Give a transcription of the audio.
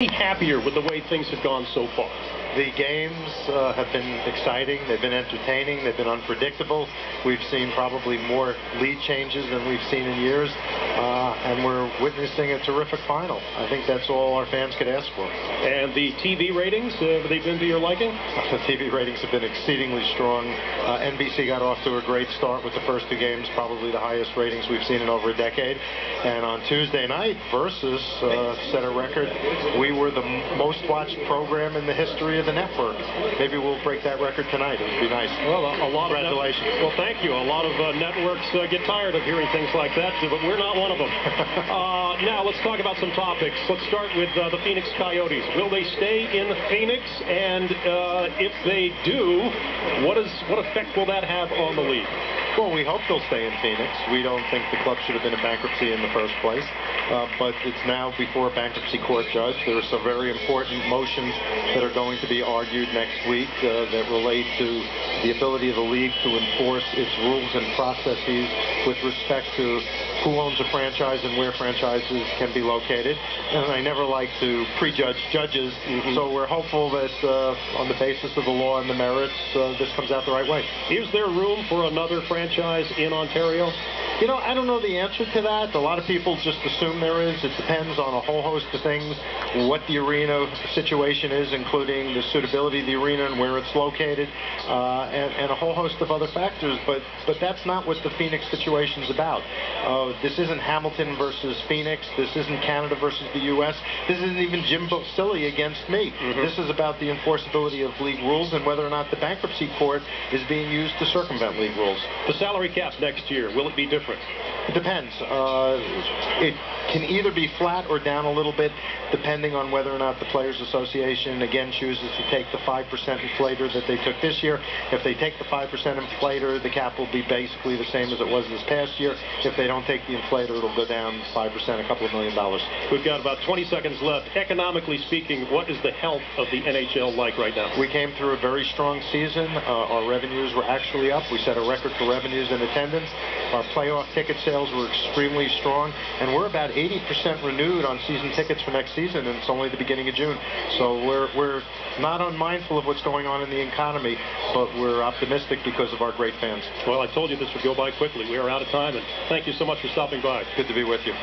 Happier with the way things have gone so far? The games have been exciting. They've been entertaining. They've been unpredictable. We've seen probably more lead changes than we've seen in years, and we're witnessing a terrific final. I think that's all our fans could ask for. And the TV ratings, have they been to your liking? The TV ratings have been exceedingly strong. NBC got off to a great start with the first two games, probably the highest ratings we've seen in over a decade. And on Tuesday night, Versus set a record. We were the most watched program in the history of the network. Maybe we'll break that record tonight. It would be nice. Well, a lot Congratulations. Well, thank you. A lot of networks get tired of hearing things like that, but we're not one of them. Now, let's talk about some topics. Let's start with the Phoenix Coyotes. Will they stay in Phoenix? And if they do, what effect will that have on the league? Well, we hope they'll stay in Phoenix. We don't think the club should have been in bankruptcy in the first place, but it's now before a bankruptcy court judge. There are some very important motions that are going to be argued next week that relate to the ability of the league to enforce its rules and processes with respect to who owns a franchise and where franchises can be located. And I never like to prejudge judges, so we're hopeful that on the basis of the law and the merits, this comes out the right way. Is there room for another franchise in Ontario? You know, I don't know the answer to that. A lot of people just assume there is. It depends on a whole host of things, what the arena situation is, including the suitability of the arena and where it's located, and a whole host of other factors. But that's not what the Phoenix situation is about. This isn't Hamilton versus Phoenix. This isn't Canada versus the U.S. This isn't even Jim Silly against me. This is about the enforceability of league rules and whether or not the bankruptcy court is being used to circumvent league rules. The salary cap next year, will it be different? It depends. It can either be flat or down a little bit, depending on whether or not the Players Association again chooses to take the 5% inflator that they took this year. If they take the 5% inflator, the cap will be basically the same as it was this past year. If they don't take the inflator, it'll go down 5%, a couple of $1 million. We've got about 20 seconds left. Economically speaking, what is the health of the NHL like right now? We came through a very strong season. Our revenues were actually up. We set a record for revenues and attendance. Our playoff ticket sales were extremely strong, and we're about 80% renewed on season tickets for next season, and it's only the beginning of June. So we're not unmindful of what's going on in the economy, but we're optimistic because of our great fans. Well, I told you this would go by quickly. We are out of time, and thank you so much for stopping by. Good to be with you.